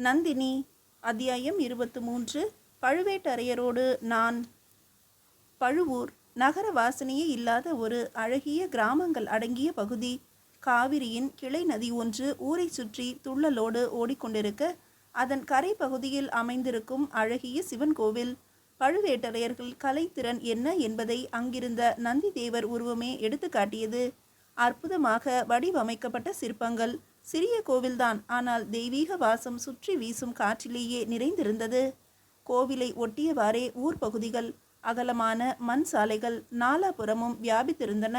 நந்தினி. அத்தியாயம் 23. பழுவேட்டரையரோடு நான். பழுவூர் நகர வாசனையே இல்லாத ஒரு அழகிய கிராமங்கள் அடங்கிய பகுதி. காவிரியின் கிளை நதி ஒன்று ஊரை சுற்றி துள்ளலோடு ஓடிக்கொண்டிருக்க, அதன் கரை பகுதியில் அமைந்திருக்கும் அழகிய சிவன் கோவில். பழுவேட்டரையர்கள் கலைத்திறன் என்ன என்பதை அங்கிருந்த நந்தி தேவர் உருவமே எடுத்து காட்டியது. அற்புதமாக வடிவமைக்கப்பட்ட சிற்பங்கள். சிறிய கோவில்தான், ஆனால் தெய்வீக வாசம் சுற்றி வீசும் காற்றிலேயே நிறைந்திருந்தது. கோவிலை ஒட்டியவாறே ஊர் பகுதிகள், அகலமான மண் சாலைகள் நாலாபுறமும் வியாபித்திருந்தன.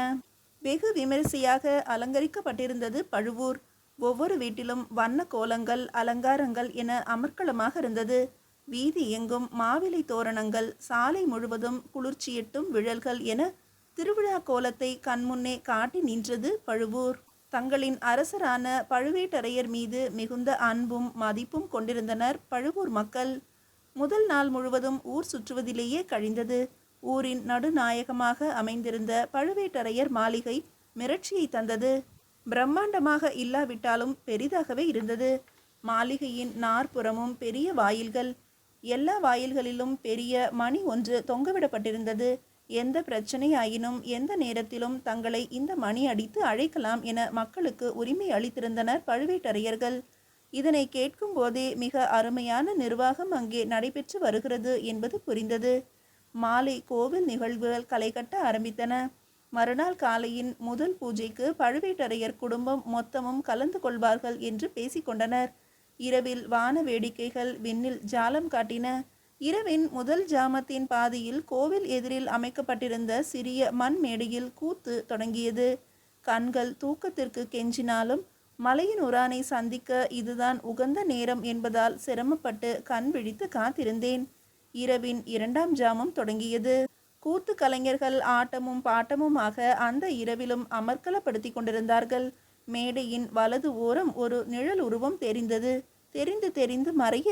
வெகு விமரிசையாக அலங்கரிக்கப்பட்டிருந்தது பழுவூர். ஒவ்வொரு வீட்டிலும் வண்ண கோலங்கள், அலங்காரங்கள் என அமர்க்களமாக இருந்தது. வீதி எங்கும் மாவிலை தோரணங்கள், சாலை முழுவதும் குளிர்ச்சியெட்டும் விழல்கள் என திருவிழா கோலத்தை கண்முன்னே காட்டி நின்றது பழுவூர். தங்களின் அரசரான பழுவேட்டரையர் மீது மிகுந்த அன்பும் மதிப்பும் கொண்டிருந்தனர் பழுவூர் மக்கள். முதல் நாள் முழுவதும் ஊர் சுற்றுவதிலேயே கழிந்தது. ஊரின் நடுநாயகமாக அமைந்திருந்த பழுவேட்டரையர் மாளிகை மிரட்சியை தந்தது. பிரம்மாண்டமாக இல்லாவிட்டாலும் பெரிதாகவே இருந்தது. மாளிகையின் நாற்புறமும் பெரிய வாயில்கள். எல்லா வாயில்களிலும் பெரிய மணி ஒன்று தொங்கவிடப்பட்டிருந்தது. எந்த பிரச்சனையாயினும் எந்த நேரத்திலும் தங்களை இந்த மணி அடித்து அழைக்கலாம் என மக்களுக்கு உரிமை அளித்திருந்தனர் பழுவேட்டரையர்கள். இதனை கேட்கும் போதே மிக அருமையான நிர்வாகம் அங்கே நடைபெற்று வருகிறது என்பது புரிந்தது. மாலை கோவில் நிகழ்வுகள் களைகட்ட ஆரம்பித்தன. மறுநாள் காலையின் முதல் பூஜைக்கு பழுவேட்டரையர் குடும்பம் மொத்தமும் கலந்து கொள்வார்கள் என்று பேசிக்கொண்டனர். இரவில் வான வேடிக்கைகள் விண்ணில் ஜாலம் காட்டின. இரவின் முதல் ஜாமத்தின் பாதியில் கோவில் எதிரில் அமைக்கப்பட்டிருந்த சிறிய மண் மேடையில் கூத்து தொடங்கியது. கண்கள் தூக்கத்திற்கு கெஞ்சினாலும் மலையின் உரானை சந்திக்க இதுதான் உகந்த நேரம் என்பதால் சிரமப்பட்டு கண் விழித்து காத்திருந்தேன். இரவின் இரண்டாம் ஜாமம் தொடங்கியது. கூத்து கலைஞர்கள் ஆட்டமும் பாட்டமுமாக அந்த இரவிலும் அமர்க்கலப்படுத்தி கொண்டிருந்தார்கள். மேடையின் வலது ஓரம் ஒரு நிழல் உருவம் தெரிந்தது. தெரிந்து மறைய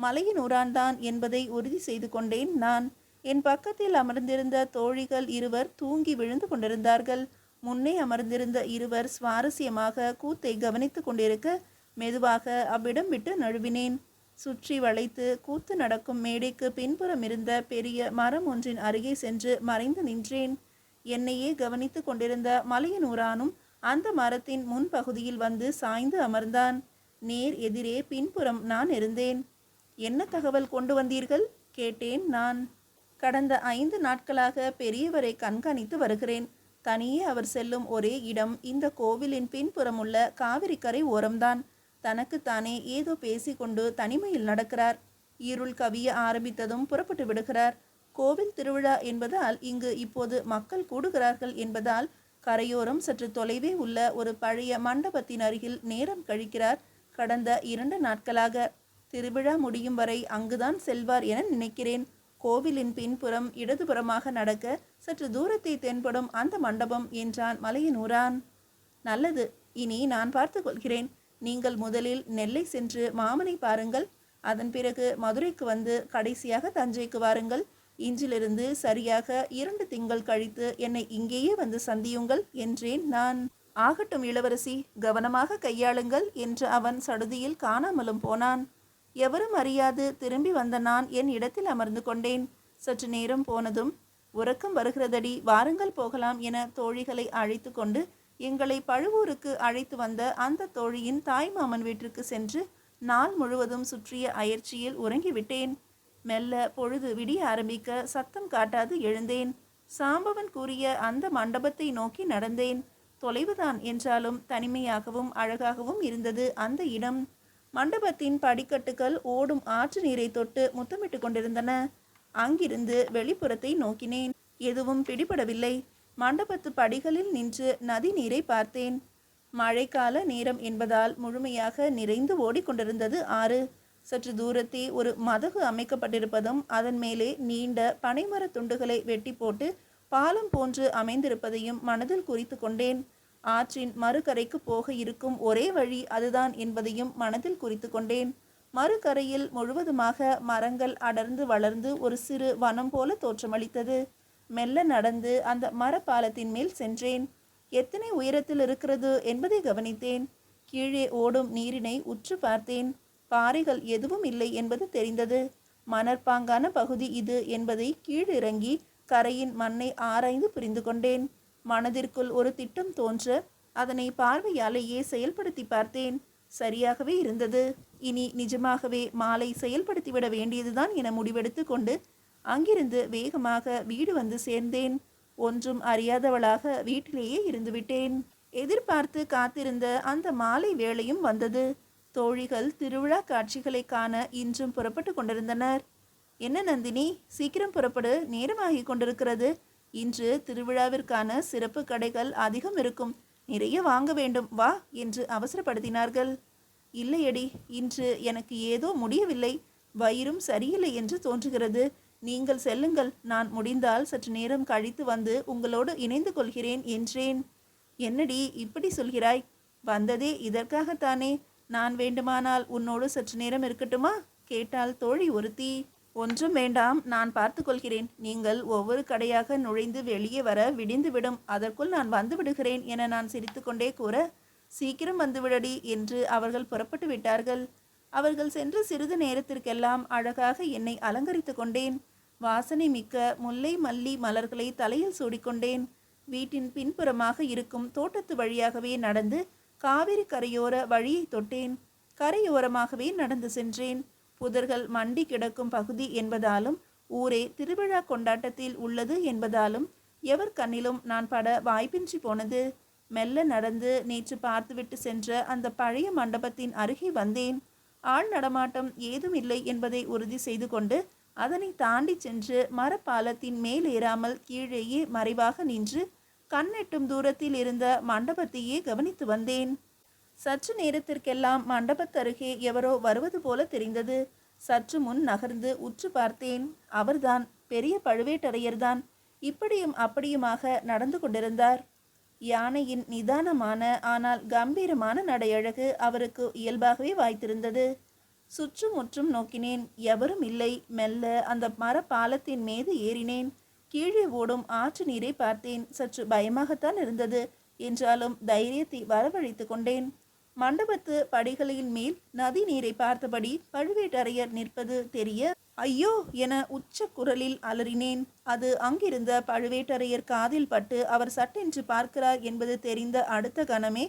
மலையின் உரான்தான் என்பதை உறுதி செய்து கொண்டேன் நான். என் பக்கத்தில் அமர்ந்திருந்த தோழிகள் இருவர் தூங்கி விழுந்து கொண்டிருந்தார்கள். முன்னே அமர்ந்திருந்த இருவர் சுவாரஸ்யமாக கூத்தை கவனித்து கொண்டிருக்க, மெதுவாக அவ்விடம் விட்டு நழுவினேன். சுற்றி வளைத்து கூத்து நடக்கும் மேடைக்கு பின்புறம் இருந்த பெரிய மரம் ஒன்றின் அருகே சென்று மறைந்து நின்றேன். என்னையே கவனித்து கொண்டிருந்த மலையின் உரானும் அந்த மரத்தின் முன்பகுதியில் வந்து சாய்ந்து அமர்ந்தான். நேர் எதிரே பின்புறம் நான் இருந்தேன். என்ன தகவல் கொண்டு வந்தீர்கள்? கேட்டேன் நான். கடந்த 5 நாட்களாக பெரியவரை கண்காணித்து வருகிறேன். தனியே அவர் செல்லும் ஒரே இடம் இந்த கோவிலின் பின்புறம் உள்ள காவிரிக்கரை ஓரம்தான். தனக்குத்தானே ஏதோ பேசிக்கொண்டு தனிமையில் நடக்கிறார். இருள் கவிய ஆரம்பித்ததும் புறப்பட்டு விடுகிறார். கோவில் திருவிழா என்பதால் இங்கு இப்போது மக்கள் கூடுகிறார்கள் என்பதால் கரையோரம் சற்று தொலைவே உள்ள ஒரு பழைய மண்டபத்தின் அருகில் நேரம் கழிக்கிறார். கடந்த 2 நாட்களாக திருவிழா முடியும் வரை அங்குதான் செல்வார் என நினைக்கிறேன். கோவிலின் பின்புறம் இடதுபுறமாக நடக்க சற்று தூரத்தை தென்படும் அந்த மண்டபம் என்றான் மலையின் ஊரான். நல்லது, இனி நான் பார்த்து கொள்கிறேன். நீங்கள் முதலில் நெல்லை சென்று மாமனை பாருங்கள். அதன் பிறகு மதுரைக்கு வந்து கடைசியாக தஞ்சைக்கு வாருங்கள். இன்றிலிருந்து சரியாக 2 திங்கள் கழித்து என்னை இங்கேயே வந்து சந்தியுங்கள் என்றேன் நான். ஆகட்டும் இளவரசி, கவனமாக கையாளுங்கள் என்று அவன் சடுதியில் காணாமலும் போனான். எவரும் அறியாது திரும்பி வந்த நான் என் இடத்தில் அமர்ந்து கொண்டேன். சற்று நேரம் போனதும், உறக்கம் வருகிறதடி, வாருங்கள் போகலாம் என தோழிகளை அழைத்து கொண்டு எங்களை பழுவூருக்கு அழைத்து வந்த அந்த தோழியின் தாய்மாமன் வீட்டிற்கு சென்று நாள் முழுவதும் சுற்றிய அயற்சியில் உறங்கிவிட்டேன். மெல்ல பொழுது விடிய ஆரம்பிக்க சத்தம் காட்டாது எழுந்தேன். சாம்பவன் கூறிய அந்த மண்டபத்தை நோக்கி நடந்தேன். தொலைவுதான் என்றாலும் தனிமையாகவும் அழகாகவும் இருந்தது அந்த இடம். மண்டபத்தின் படிக்கட்டுகள் ஓடும் ஆற்று நீரை தொட்டு முத்தமிட்டு கொண்டிருந்தன. அங்கிருந்து வெளிப்புறத்தை நோக்கினேன். எதுவும் பிடிபடவில்லை. மண்டபத்து படிகளில் நின்று நதி நீரை பார்த்தேன். மழைக்கால நேரம் என்பதால் முழுமையாக நிறைந்து ஓடிக்கொண்டிருந்தது ஆறு. சற்று தூரத்தே ஒரு மதகு அமைக்கப்பட்டிருப்பதும் அதன் மேலே நீண்ட பனைமர துண்டுகளை வெட்டி போட்டு பாலம் போன்று அமைந்திருப்பதையும் மனதில் குறித்து கொண்டேன். ஆற்றின் மறுகரைக்கு போக இருக்கும் ஒரே வழி அதுதான் என்பதையும் மனதில் குறித்து கொண்டேன். மறுகரையில் முழுவதுமாக மரங்கள் அடர்ந்து வளர்ந்து ஒரு சிறு வனம் போல தோற்றமளித்தது. மெல்ல நடந்து அந்த மரப்பாலத்தின் மேல் சென்றேன். எத்தனை உயரத்தில் இருக்கிறது என்பதை கவனித்தேன். கீழே ஓடும் நீரினை உற்று பார்த்தேன். பாறைகள் எதுவும் இல்லை என்பது தெரிந்தது. மணற்பாங்கான பகுதி இது என்பதை கீழிறங்கி கரையின் மண்ணை ஆராய்ந்து புரிந்து கொண்டேன். மனதிற்குள் ஒரு திட்டம் தோன்ற அதனை பார்வையாலேயே செயல்படுத்தி பார்த்தேன். சரியாகவே இருந்தது. இனி நிஜமாகவே மாலை செயல்படுத்திவிட வேண்டியதுதான் என முடிவெடுத்து கொண்டு அங்கிருந்து வேகமாக வீடு வந்து சேர்ந்தேன். ஒன்றும் அறியாதவளாக வீட்டிலேயே இருந்துவிட்டேன். எதிர்பார்த்து காத்திருந்த அந்த மாலை வேளையும் வந்தது. தோழிகள் திருவிழா காட்சிகளை காண இன்றும் புறப்பட்டு கொண்டிருந்தனர். என்ன நந்தினி, சீக்கிரம் புறப்படு, நேரமாகி கொண்டிருக்கிறது. இன்று திருவிழாவிற்கான சிறப்பு கடைகள் அதிகம் இருக்கும், நிறைய வாங்க வேண்டும், வா என்று அவசரப்படுத்தினார்கள். இல்லையடி, இன்று எனக்கு ஏதோ முடியவில்லை, வயிறும் சரியில்லை என்று தோன்றுகிறது. நீங்கள் செல்லுங்கள், நான் முடிந்தால் சற்று நேரம் கழித்து வந்து உங்களோடு இணைந்து கொள்கிறேன் என்றேன். என்னடி இப்படி சொல்கிறாய்? வந்ததே இதற்காகத்தானே. நான் வேண்டுமானால் உன்னோடு சற்று நேரம் இருக்கட்டுமா கேட்டாள் தோழி ஒருத்தி. ஒன்றும் வேண்டாம், நான் பார்த்து கொள்கிறேன். நீங்கள் ஒவ்வொரு கடையாக நுழைந்து வெளியே வர விடிந்துவிடும், அதற்குள் நான் வந்து விடுகிறேன் என நான் சிரித்துக்கொண்டே கூற, சீக்கிரம் வந்துவிடடி என்று அவர்கள் புறப்பட்டு விட்டார்கள். அவர்கள் சென்று சிறிது நேரத்திற்கெல்லாம் அழகாக என்னை அலங்கரித்து கொண்டேன். வாசனை மிக்க முல்லை மல்லி மலர்களை தலையில் சூடிக்கொண்டேன். வீட்டின் பின்புறமாக இருக்கும் தோட்டத்து வழியாகவே நடந்து காவிரி கரையோர வழியை தொட்டேன். கரையோரமாகவே நடந்து சென்றேன். புதர்கள் மண்டி கிடக்கும் பகுதி என்பதாலும் ஊரே திருவிழா கொண்டாட்டத்தில் உள்ளது என்பதாலும் எவர் கண்ணிலும் நான் பட வாய்ப்பின்றி போனது. மெல்ல நடந்து நேற்று பார்த்துவிட்டு சென்ற அந்த பழைய மண்டபத்தின் அருகே வந்தேன். ஆள் நடமாட்டம் ஏதும் இல்லை என்பதை உறுதி செய்து கொண்டு அதனை தாண்டி சென்று மரப்பாலத்தின் மேலேறாமல் கீழேயே மறைவாக நின்று கண்ணெட்டும் தூரத்தில் இருந்த மண்டபத்தையே கவனித்து வந்தேன். சற்று நேரத்திற்கெல்லாம் மண்டபத்தருகே எவரோ வருவது போல தெரிந்தது. சற்று முன் நகர்ந்து உற்று பார்த்தேன். அவர்தான், பெரிய பழுவேட்டரையர்தான். இப்படியும் அப்படியுமாக நடந்து கொண்டிருந்தார். யானையின் நிதானமான ஆனால் கம்பீரமான நடையழகு அவருக்கு இயல்பாகவே வாய்த்திருந்தது. சுற்றுமுற்றும் நோக்கினேன், எவரும் இல்லை. மெல்ல அந்த மர பாலத்தின் மீது ஏறினேன். கீழே ஓடும் ஆற்று நீரை பார்த்தேன். சற்று பயமாகத்தான் இருந்தது. என்றாலும் தைரியத்தை வரவழைத்து கொண்டேன். மண்டபத்து படிகளின் மேல் நதி நீரை பார்த்தபடி பழுவேட்டரையர் நிற்பது தெரிய ஐயோ என உச்ச குரலில் அலறினேன். அது அங்கிருந்த பழுவேட்டரையர் காதில் பட்டு அவர் சட்டென்று பார்க்கிறார் என்பது தெரிந்த அடுத்த கணமே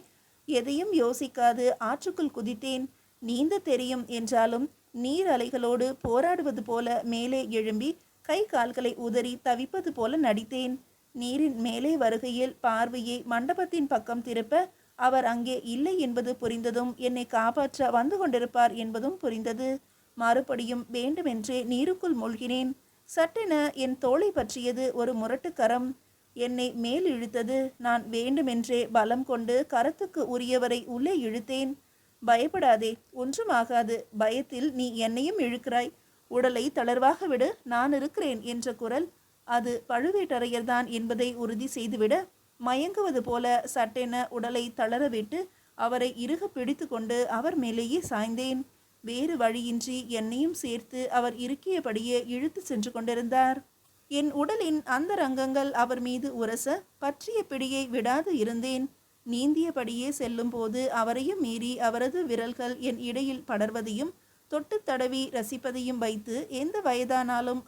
எதையும் யோசிக்காது ஆற்றுக்குள் குதித்தேன். நீந்த தெரியும் என்றாலும் நீர் அலைகளோடு போராடுவது போல மேலே எழும்பி கை கால்களை உதறி தவிப்பது போல நடித்தேன். நீரின் மேலே வருகையில் பார்வையை மண்டபத்தின் பக்கம் திருப்ப அவர் அங்கே இல்லை என்பது புரிந்ததும் என்னை காப்பாற்ற வந்து கொண்டிருப்பார் என்பதும் புரிந்தது. மறுபடியும் வேண்டுமென்றே நீருக்குள் மூழ்கினேன். சட்டென என் தோளை பற்றியது ஒரு முரட்டுக்கரம். என்னை மேல் இழுத்தது. நான் வேண்டுமென்றே பலம் கொண்டு கரத்துக்கு உரியவரை உள்ளே இழுத்தேன். பயப்படாதே, ஒன்றுமாகாது. பயத்தில் நீ என்னையும் இழுக்கிறாய். உடலை தளர்வாக விடு, நான் இருக்கிறேன் என்ற குரல் அது பழுவேட்டரையர்தான் என்பதை உறுதி செய்துவிட மயங்குவது போல சட்டென உடலை தளரவிட்டு அவரை இறுக பிடித்து கொண்டு அவர் மேலேயே சாய்ந்தேன். வேறு வழியின்றி என்னையும் சேர்த்து அவர் இருக்கியபடியே இழுத்து சென்று கொண்டிருந்தார். என் உடலின் அந்த ரங்கங்கள் அவர் மீது உரச பற்றிய பிடியை விடாது இருந்தேன். நீந்தியபடியே செல்லும் போது அவரையும் மீறி அவரது விரல்கள் என் இடையில் படர்வதையும் தொட்டு தடவி ரசிப்பதையும் வைத்து எந்த வயதானாலும்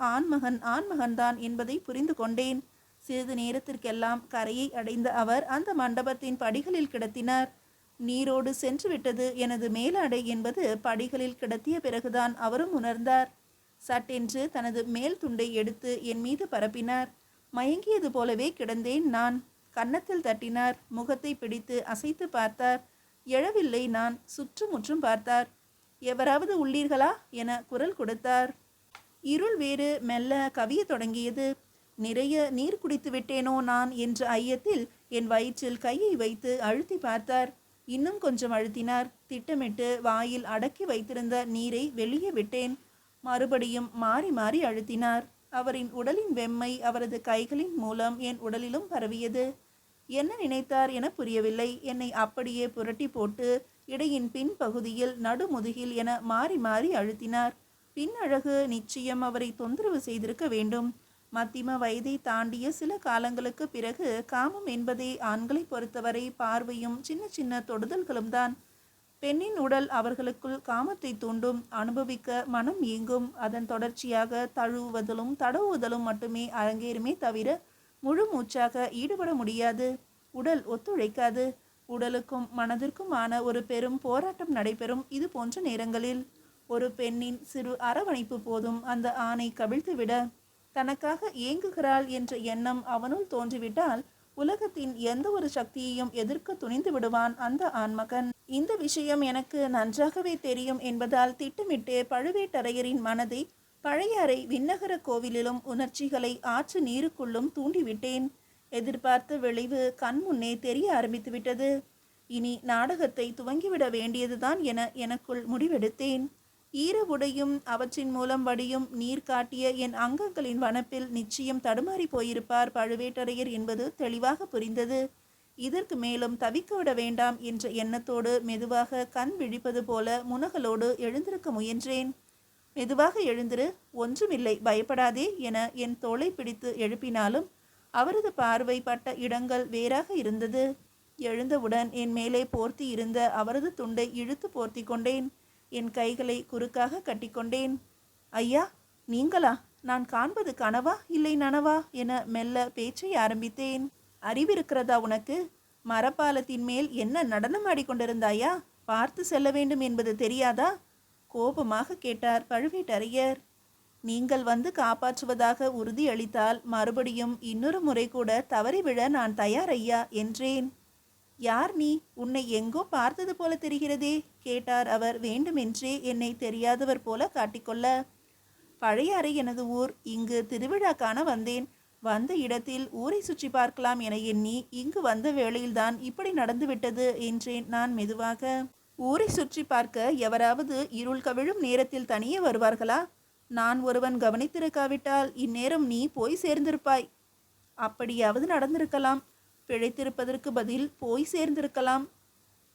ஆண்மகன்தான் என்பதை புரிந்து கொண்டேன். சிறிது நேரத்திற்கெல்லாம் கரையை அடைந்த அவர் அந்த மண்டபத்தின் படிகளில் கிடத்தினார். நீரோடு சென்று விட்டது எனது மேலாடை என்பது படிகளில் கிடத்திய பிறகுதான் அவரும் உணர்ந்தார். சட்டென்று தனது மேல் துண்டை எடுத்து என் மீது பரப்பினார். மயங்கியது போலவே கிடந்தேன் நான். கன்னத்தில் தட்டினார். முகத்தை பிடித்து அசைத்து பார்த்தார். எழவில்லை நான். சுற்றுமுற்றும் பார்த்தார். எவராவது உள்ளீர்களா என குரல் கொடுத்தார். இருள் வேறு மெல்ல கவிய தொடங்கியது. நிறைய நீர் குடித்து விட்டேனோ நான் என்ற ஐயத்தில் என் வயிற்றில் கையை வைத்து அழுத்தி பார்த்தார். இன்னும் கொஞ்சம் அழுத்தினார். திட்டமிட்டு வாயில் அடக்கி வைத்திருந்த நீரை வெளியே விட்டேன். மறுபடியும் மாறி மாறி அழுத்தினார். அவரின் உடலின் வெம்மை அவரது கைகளின் மூலம் என் உடலிலும் பரவியது. என்ன நினைத்தார் என புரியவில்லை. என்னை அப்படியே புரட்டி போட்டு இடையின் பின் பகுதியில் நடுமுதுகில் என மாறி மாறி அழுத்தினார். பின் அழகு நிச்சயம் அவரை தொந்தரவு செய்திருக்க வேண்டும். மத்திம வயதை தாண்டிய சில காலங்களுக்கு பிறகு காமம் என்பதே ஆண்களை பொறுத்தவரை பார்வையும் சின்ன சின்ன தொடுதல்களும் தான். பெண்ணின் உடல் அவர்களுக்குள் காமத்தை தூண்டும், அனுபவிக்க மனம் ஏங்கும். அதன் தொடர்ச்சியாக தழுவுவதிலும் தடவுவதிலும் மட்டுமே அரங்கேறுமே தவிர முழு மூச்சாக ஈடுபட முடியாது. உடல் ஒத்துழைக்காது. உடலுக்கும் மனதிற்குமான ஒரு பெரும் போராட்டம் நடைபெறும் இது போன்ற நேரங்களில். ஒரு பெண்ணின் சிறு அரவணைப்பு போதும் அந்த ஆணை கவிழ்த்துவிட. தனக்காக ஏங்குகிறாள் என்ற எண்ணம் அவனுள் தோன்றிவிட்டால் உலகத்தின் எந்த ஒரு சக்தியையும் எதிர்க்க துணிந்து விடுவான் அந்த ஆண்மகன். இந்த விஷயம் எனக்கு நன்றாகவே தெரியும் என்பதால் திட்டமிட்டு பழுவேட்டரையரின் மனதை பழையாறை விண்ணகர கோவிலிலும் உணர்ச்சிகளை ஆற்று நீருக்குள்ளும் தூண்டிவிட்டேன். எதிர்பார்த்த விளைவு கண்முன்னே தெரிய ஆரம்பித்துவிட்டது. இனி நாடகத்தை துவங்கிவிட வேண்டியதுதான் என எனக்குள் முடிவெடுத்தேன். ஈர உடையும் அவற்றின் மூலம் வடியும் நீர் காட்டிய என் அங்கங்களின் வனப்பில் நிச்சயம் தடுமாறி போயிருப்பார் பழுவேட்டரையர் என்பது தெளிவாக புரிந்தது. இதற்கு மேலும் தவிக்க விட வேண்டாம் என்ற எண்ணத்தோடு மெதுவாக கண் விழிப்பது போல முனகலோடு எழுந்திருக்க முயன்றேன். மெதுவாக எழுந்திரு, ஒன்றுமில்லை, பயப்படாதே என என் தோளை பிடித்து எழுப்பினாலும் அவரது பார்வை பட்ட இடங்கள் வேறாக இருந்தது. எழுந்தவுடன் என் மேலே போர்த்தி இருந்த அவரது துண்டை இழுத்து போர்த்தி கொண்டேன். என் கைகளை குறுக்காக கட்டிக்கொண்டேன். ஐயா, நீங்களா? நான் காண்பது கனவா இல்லை நனவா என மெல்ல பேச்சை ஆரம்பித்தேன். அறிவிருக்கிறதா உனக்கு? மரப்பாலத்தின் மேல் என்ன நடனம் ஆடிக்கொண்டிருந்தாயா? பார்த்து செல்ல வேண்டும் என்பது தெரியாதா? கோபமாக கேட்டார் பழுவேட்டரையர். நீங்கள் வந்து காப்பாற்றுவதாக உறுதியளித்தால் மறுபடியும் இன்னொரு முறை கூட தவறி விழ நான் தயார் ஐயா என்றேன். யார் நீ? உன்னை எங்கோ பார்த்தது போல தெரிகிறதே கேட்டார் அவர் வேண்டுமென்றே என்னை தெரியாதவர் போல காட்டிக்கொள்ள. பழையாறை எனது ஊர். இங்கு திருவிழா காண வந்தேன். வந்த இடத்தில் ஊரை சுற்றி பார்க்கலாம் என எண்ணி இங்கு வந்த வேளையில்தான் இப்படி நடந்துவிட்டது என்றேன் நான் மெதுவாக. ஊரை சுற்றி பார்க்க எவராவது இருள் கவிழும் நேரத்தில் தனியே வருவார்களா? நான் ஒருவன் கவனித்திருக்காவிட்டால் இந்நேரம் நீ போய் சேர்ந்திருப்பாய். அப்படியாவது நடந்திருக்கலாம். பிழைத்திருப்பதற்கு பதில் போய் சேர்ந்திருக்கலாம்.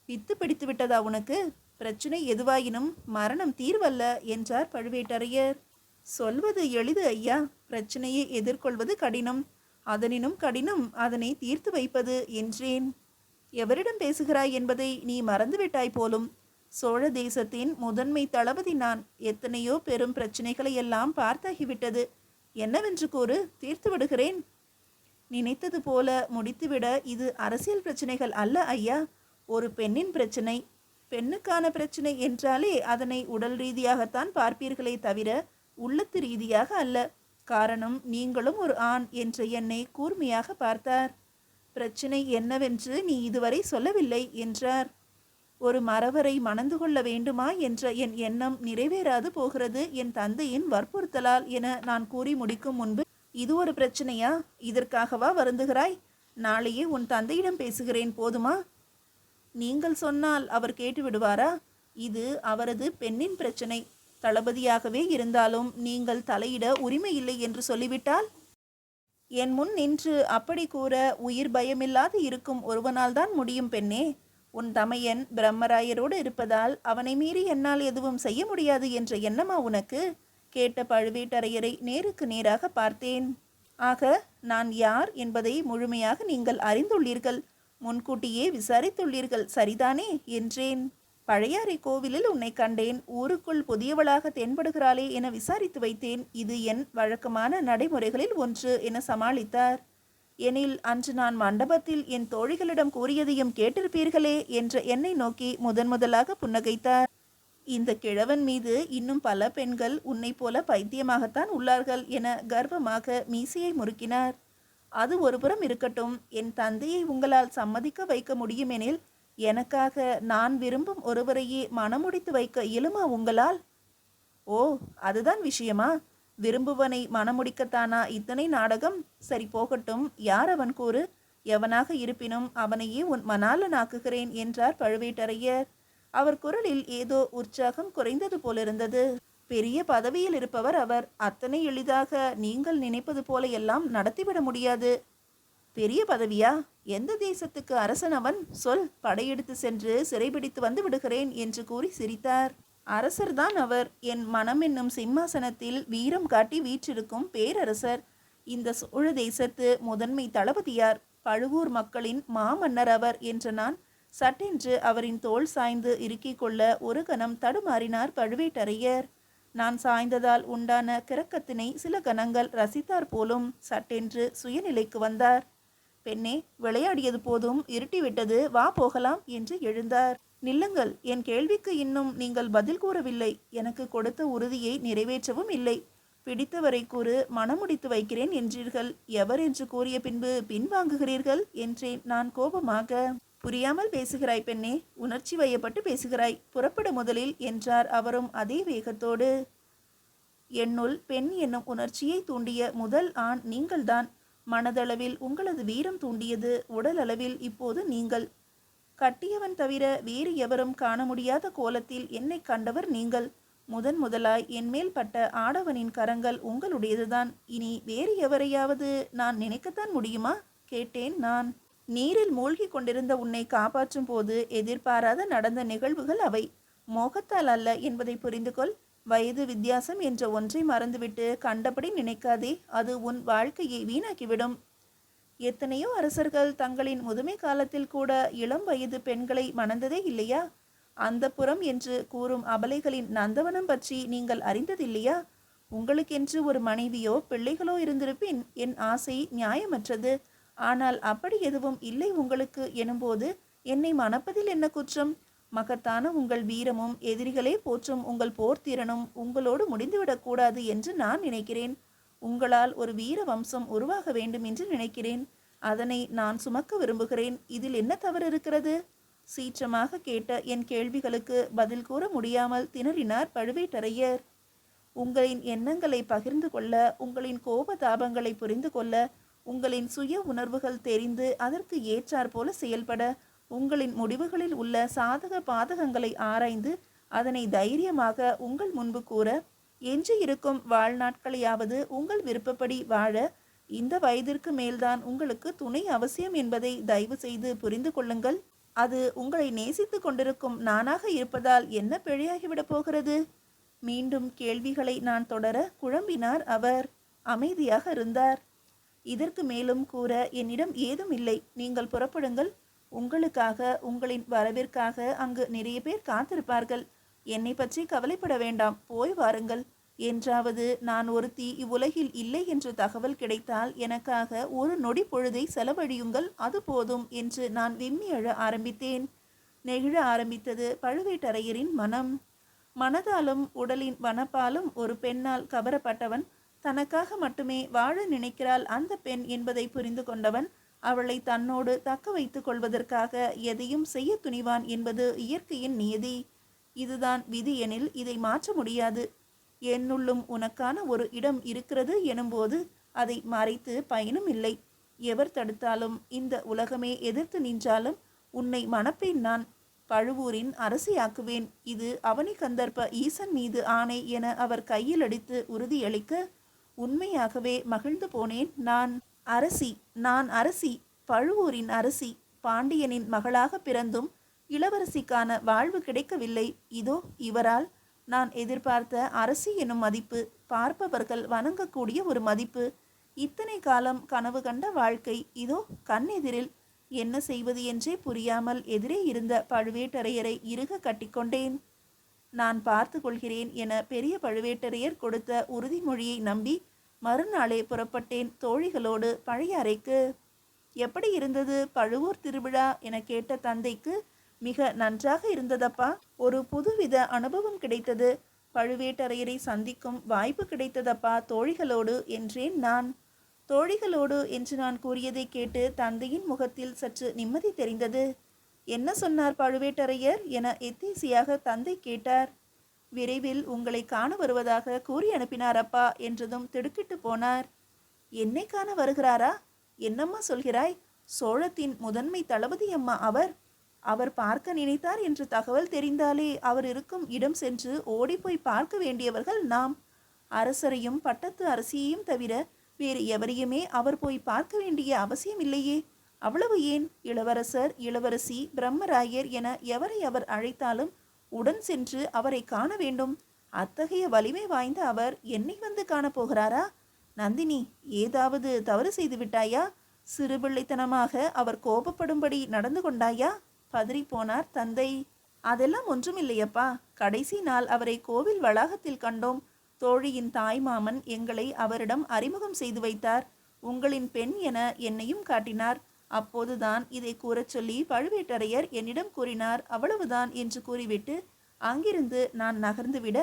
பித்து பிடித்து விட்டதா உனக்கு? பிரச்சனை எதுவாயினும் மரணம் தீர்வல்ல என்றார் பழுவேட்டரையர். சொல்வது எளிது ஐயா, பிரச்சனையை எதிர்கொள்வது கடினம். அதனினும் கடினம் அதனை தீர்த்து வைப்பது என்றேன். எவரிடம் பேசுகிறாய் என்பதை நீ மறந்துவிட்டாய் போலும். சோழ தேசத்தின் முதன்மை தளபதி நான். எத்தனையோ பெரும் பிரச்சனைகளை எல்லாம் பார்த்தாகிவிட்டது. என்னவென்று கூறு, தீர்த்து விடுகிறேன். நினைத்தது போல முடித்துவிட இது அரசியல் பிரச்சனைகள் அல்ல ஐயா, ஒரு பெண்ணின் பிரச்சனை. பெண்ணுக்கான பிரச்சனை என்றாலே அதனை உடல் ரீதியாகத்தான் பார்ப்பீர்களே தவிர உள்ளத்து ரீதியாக அல்ல. காரணம், நீங்களும் ஒரு ஆண் என்ற என்னை கூர்மையாக பார்த்தார். பிரச்சனை என்னவென்று நீ இதுவரை சொல்லவில்லை என்றார். ஒரு மறவரை மணந்து கொள்ள வேண்டுமா என்ற என் எண்ணம் நிறைவேறாது போகிறது என் தந்தையின் வற்புறுத்தலால் என நான் கூறி முடிக்கும் முன்பு, இது ஒரு பிரச்சனையா? இதற்காகவா வருந்துகிறாய்? நாளையே உன் தந்தையிடம் பேசுகிறேன், போதுமா? நீங்கள் சொன்னால் அவர் கேட்டு விடுவாரா? இது அவரது பெண்ணின் பிரச்சனை. தளபதியாகவே இருந்தாலும் நீங்கள் தலையிட உரிமை இல்லை என்று சொல்லிவிட்டால்? என் முன் நின்று அப்படி கூற உயிர் பயமில்லாது இருக்கும் ஒருவனால் தான் முடியும் பெண்ணே. உன் தமையன் பிரம்மராயரோடு இருப்பதால் அவனை மீறி என்னால் எதுவும் செய்ய முடியாது என்ற எண்ணமா உனக்கு? கேட்ட பழுவேட்டரையரை நேருக்கு நேராக பார்த்தேன். ஆக நான் யார் என்பதை முழுமையாக நீங்கள் அறிந்துள்ளீர்கள், முன்கூட்டியே விசாரித்துள்ளீர்கள், சரிதானே என்றேன். பழையாறை கோவிலில் உன்னை கண்டேன். ஊருக்குள் புதியவளாக தென்படுகிறாளே என விசாரித்து வைத்தேன். இது என் வழக்கமான நடைமுறைகளில் ஒன்று என சமாளித்தார். எனில் அன்று நான் மண்டபத்தில் என் தோழிகளிடம் கூறியதையும் கேட்டிருப்பீர்களே என்ற என்னை நோக்கி முதலாக புன்னகைத்தார். இந்த கிழவன் மீது இன்னும் பல பெண்கள் உன்னை போல பைத்தியமாகத்தான் உள்ளார்கள் என கர்வமாக மீசையை முறுக்கினார். அது ஒருபுறம் இருக்கட்டும், என் தந்தையை உங்களால் சம்மதிக்க வைக்க முடியுமெனில் எனக்காக நான் விரும்பும் ஒருவரையே மனமுடித்து வைக்க இயலுமா உங்களால்? ஓ, அதுதான் விஷயமா? விரும்புவனை மனமுடிக்கத்தானா இத்தனை நாடகம்? சரி, போகட்டும். யார் அவன் கூறு. எவனாக இருப்பினும் அவனையே உன் மணாளனாக்குகிறேன் என்றார் பழுவேட்டரையர். அவர் குரலில் ஏதோ உற்சாகம் குறைந்தது போலிருந்தது. பெரிய பதவியில் இருப்பவர் அவர். அத்தனை எளிதாக நீங்கள் நினைப்பது போல எல்லாம் நடத்திவிட முடியாது. பெரிய பதவியா? எந்த தேசத்துக்கு அரசன் அவன்? சொல், படையெடுத்து சென்று சிறைபிடித்து வந்து விடுகிறேன் என்று கூறி சிரித்தார். அரசர்தான் அவர். என் மனம் என்னும் சிம்மாசனத்தில் வீரம் காட்டி வீற்றிருக்கும் பேரரசர். இந்த சோழ தேசத்து முதன்மை தளபதியார், பழுவூர் மக்களின் மாமன்னர் அவர் என்ற நான் சட்டென்று அவரின் தோள் சாய்ந்து இறுக்கிக் கொள்ள ஒரு கணம் தடுமாறினார் பழுவேட்டரையர். நான் சாய்ந்ததால் உண்டான கிறக்கத்தினை சில கணங்கள் ரசித்தார் போலும் சட்டென்று சுயநிலைக்கு வந்தார். பெண்ணே, விளையாடியது போதும், இருட்டிவிட்டது, வா போகலாம் என்று எழுந்தார். நில்லுங்கள், என் கேள்விக்கு இன்னும் நீங்கள் பதில் கூறவில்லை. எனக்கு கொடுத்த உறுதியை நிறைவேற்றவும் இல்லை. பிடித்தவரை கூறு, மனமுடித்து வைக்கிறேன் என்றீர்கள். எவர் என்று கூறிய பின்பு பின்வாங்குகிறீர்கள் என்றேன் நான் கோபமாக. புரியாமல் பேசுகிறாய் பெண்ணே, உணர்ச்சி வயப்பட்டு பேசுகிறாய். புறப்பட முதலில் என்றார் அவரும் அதே வேகத்தோடு. என்னுள் பெண் என்னும் உணர்ச்சியை தூண்டிய முதல் ஆண் நீங்கள்தான். மனதளவில் உங்களது வீரம் தூண்டியது, உடல் அளவில் இப்போது நீங்கள். கட்டியவன் தவிர வேறு எவரும் காண முடியாத கோலத்தில் என்னை கண்டவர் நீங்கள். முதலாய் என்மேல் பட்ட ஆடவனின் கரங்கள் உங்களுடையதுதான். இனி வேறு எவரையாவது நான் நினைக்கத்தான் முடியுமா? கேட்டேன் நான். நீரில் மூழ்கி கொண்டிருந்த உன்னை காப்பாற்றும் போது எதிர்பாராத நடந்த நிகழ்வுகள் அவை. மோகத்தால் அல்ல என்பதை புரிந்து கொள். வயது வித்தியாசம் என்ற ஒன்றை மறந்துவிட்டு கண்டபடி நினைக்காதே. அது உன் வாழ்க்கையை வீணாக்கிவிடும். எத்தனையோ அரசர்கள் தங்களின் முதுமை காலத்தில் கூட இளம் வயது பெண்களை மணந்ததே இல்லையா? அந்தப்புறம் என்று கூறும் அபலைகளின் நந்தவனம் பற்றி நீங்கள் அறிந்ததில்லையா? உங்களுக்கென்று ஒரு மனைவியோ பிள்ளைகளோ இருந்திருப்பின் என் ஆசை நியாயமற்றது. ஆனால் அப்படி எதுவும் இல்லை உங்களுக்கு எனும்போது என்னை மணப்பதில் என்ன குற்றம்? மகத்தான உங்கள் வீரமும் எதிரிகளே போற்றும் உங்கள் போர்த்திறனும் உங்களோடு முடிந்துவிடக்கூடாது என்று நான் நினைக்கிறேன். உங்களால் ஒரு வீர வம்சம் உருவாக வேண்டும் என்று நினைக்கிறேன். அதனை நான் சுமக்க விரும்புகிறேன். இதில் என்ன தவறு இருக்கிறது? சீற்றமாக கேட்ட என் கேள்விகளுக்கு பதில் கூற முடியாமல் திணறினார் பழுவேட்டரையர். உங்களின் எண்ணங்களை பகிர்ந்து கொள்ள, உங்களின் கோபதாபங்களை புரிந்து கொள்ள, உங்களின் சுய உணர்வுகள் தெரிந்து அதற்கு ஏற்றாற் போல செயல்பட, உங்களின் முடிவுகளில் உள்ள சாதக பாதகங்களை ஆராய்ந்து அதனை தைரியமாக உங்கள் முன்பு கூற, எஞ்சி இருக்கும் வாழ்நாட்களையாவது உங்கள் விருப்பப்படி வாழ இந்த வயதிற்கு மேல்தான் உங்களுக்கு துணை அவசியம் என்பதை தயவு செய்து புரிந்து கொள்ளுங்கள். அது உங்களை நேசித்து கொண்டிருக்கும் நானாக இருப்பதால் என்ன பிழையாகிவிடப் போகிறது? மீண்டும் கேள்விகளை நான் தொடர குழம்பினார் அவர். அமைதியாக இருந்தார். இதற்கு மேலும் கூற என்னிடம் ஏதும் இல்லை. நீங்கள் புறப்படுங்கள். உங்களுக்காக, உங்களின் வரவிற்காக அங்கு நிறைய பேர் காத்திருப்பார்கள். என்னை பற்றி கவலைப்பட வேண்டாம், போய் வாருங்கள். என்றாவது நான் ஒருத்தி இவ்வுலகில் இல்லை என்ற தகவல் கிடைத்தால் எனக்காக ஒரு நொடி பொழுதை செலவழியுங்கள், அது போதும் என்று நான் விம்மி எழ ஆரம்பித்தேன். நெகிழ ஆரம்பித்தது பழுவேட்டரையரின் மனம். மனதாலும் உடலின் வனப்பாலும் ஒரு பெண்ணால் கவரப்பட்டவன், தனக்காக மட்டுமே வாழ நினைக்கிறாள் அந்த பெண் என்பதை புரிந்து கொண்டவன், அவளை தன்னோடு தக்க வைத்துக் கொள்வதற்காக எதையும் செய்ய துணிவான் என்பது இயற்கையின் நியதி. இதுதான் விதி எனில் இதை மாற்ற முடியாது. என்னுள்ளும் உனக்கான ஒரு இடம் இருக்கிறது எனும்போது அதை மறைத்து பயனும் இல்லை. எவர் தடுத்தாலும், இந்த உலகமே எதிர்த்து நின்றாலும் உன்னை மணப்பேன். நான் பழுவூரின் அரசியாக்குவேன். இது அவனி கந்தர்ப்ப ஈசன் மீது ஆணை என அவர் கையில் அடித்து உறுதியளிக்க உண்மையாகவே மகிழ்ந்து போனேன். நான் அரசி, பழுவூரின் அரசி. பாண்டியனின் மகளாக பிறந்தும் இளவரசிக்கான வாழ்வு கிடைக்கவில்லை. இதோ இவரால் நான் எதிர்பார்த்த அரசி எனும் மதிப்பு, பார்ப்பவர்கள் வணங்கக்கூடிய ஒரு மதிப்பு. இத்தனை காலம் கனவு கண்ட வாழ்க்கை இதோ கண்ணெதிரில். என்ன செய்வது என்றே புரியாமல் எதிரே இருந்த பழுவேட்டரையரை இறுக கட்டிக்கொண்டேன். நான் பார்த்து கொள்கிறேன் என பெரிய பழுவேட்டரையர் கொடுத்த உறுதிமொழியை நம்பி மறுநாளே புறப்பட்டேன் தோழிகளோடு பழைய அறைக்கு. எப்படி இருந்தது பழுவூர் திருவிழா என கேட்ட தந்தைக்கு, மிக நன்றாக இருந்ததப்பா. ஒரு புதுவித அனுபவம் கிடைத்தது. பழுவேட்டரையரை சந்திக்கும் வாய்ப்பு கிடைத்ததப்பா தோழிகளோடு என்றேன் நான். தோழிகளோடு என்று நான் கூறியதை கேட்டு தந்தையின் முகத்தில் சற்று நிம்மதி தெரிந்தது. என்ன சொன்னார் பழுவேட்டரையர் என எத்தேசியாக தந்தை கேட்டார். விரைவில் உங்களை காண வருவதாக கூறி அனுப்பினார் அப்பா என்றதும் திடுக்கிட்டு போனார். என்னை காண வருகிறாரா? என்னம்மா சொல்கிறாய்? சோழத்தின் முதன்மை தளபதி அம்மா அவர் பார்க்க நினைத்தார் என்று தகவல் தெரிந்தாலே அவர் இருக்கும் இடம் சென்று ஓடிப்போய் பார்க்க வேண்டியவர்கள் நாம். அரசரையும் பட்டத்து அரசியையும் தவிர வேறு எவரையுமே அவர் போய் பார்க்க வேண்டிய அவசியம் இல்லையே. அவ்வளவு ஏன், இளவரசர், இளவரசி, பிரம்மராயர் என எவரை அவர் அழைத்தாலும் உடன் சென்று அவரை காண வேண்டும். அத்தகைய வலிமை வாய்ந்த அவர் என்னை வந்து காணப்போகிறாரா? நந்தினி, ஏதாவது தவறு செய்து விட்டாயா? சிறுபிள்ளைத்தனமாக அவர் கோபப்படும்படி நடந்து கொண்டாயா? பதறிப்போனார் தந்தை. அதெல்லாம் ஒன்றுமில்லையப்பா. கடைசி நாள் அவரை கோவில் வளாகத்தில் கண்டோம். தோழியின் தாய்மாமன் எங்களை அவரிடம் அறிமுகம் செய்து வைத்தார். உங்களின் பெண் என என்னையும் காட்டினார். அப்போதுதான் இதை கூறச் சொல்லி பழுவேட்டரையர் என்னிடம் கூறினார். அவ்வளவுதான் என்று கூறிவிட்டு அங்கிருந்து நான் நகர்ந்துவிட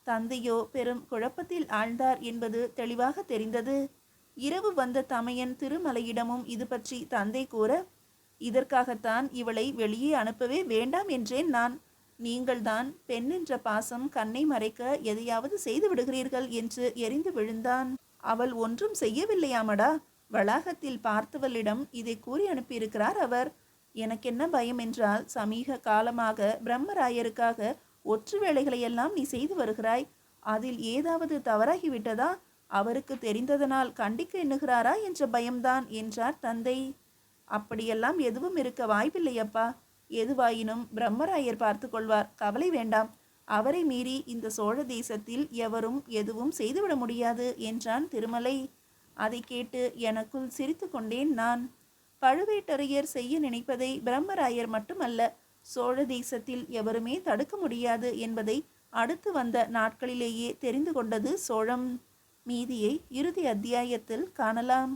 தந்தையோ பெரும் குழப்பத்தில் ஆழ்ந்தார் என்பது தெளிவாக தெரிந்தது. இரவு வந்த தமையன் திருமலையிடமும் இது பற்றி தந்தை கூற, இதற்காகத்தான் இவளை வெளியே அனுப்பவே வேண்டாம் என்றேன் நான். நீங்கள்தான் பெண் என்ற பாசம் கண்ணை மறைக்க எதையாவது செய்து விடுகிறீர்கள் என்று எரிந்து விழுந்தான். அவள் ஒன்றும் செய்யவில்லையாமடா. வளாகத்தில் பார்த்தவளிடம் இதை கூறி அனுப்பியிருக்கிறார் அவர். எனக்கென்ன பயம் என்றால், சமீக காலமாக பிரம்மராயருக்காக ஒற்று வேலைகளையெல்லாம் நீ செய்து வருகிறாய். அதில் ஏதாவது தவறாகிவிட்டதா? அவருக்கு தெரிந்ததனால் கண்டிக்க எண்ணுகிறாரா என்ற பயம்தான் என்றார் தந்தை. அப்படியெல்லாம் எதுவும் இருக்க வாய்ப்பில்லையப்பா. எதுவாயினும் பிரம்மராயர் பார்த்து கொள்வார், கவலை வேண்டாம். அவரை மீறி இந்த சோழ தேசத்தில் எவரும் எதுவும் செய்துவிட முடியாது என்றான் திருமலை. அதை கேட்டு எனக்குள் சிரித்து கொண்டேன் நான். பழுவேட்டரையர் செய்ய நினைப்பதை பிரம்மராயர் மட்டுமல்ல, சோழ தேசத்தில் எவருமே தடுக்க முடியாது என்பதை அடுத்து வந்த நாட்களிலேயே தெரிந்து கொண்டது சோழம். மீதியை இறுதி அத்தியாயத்தில் காணலாம்.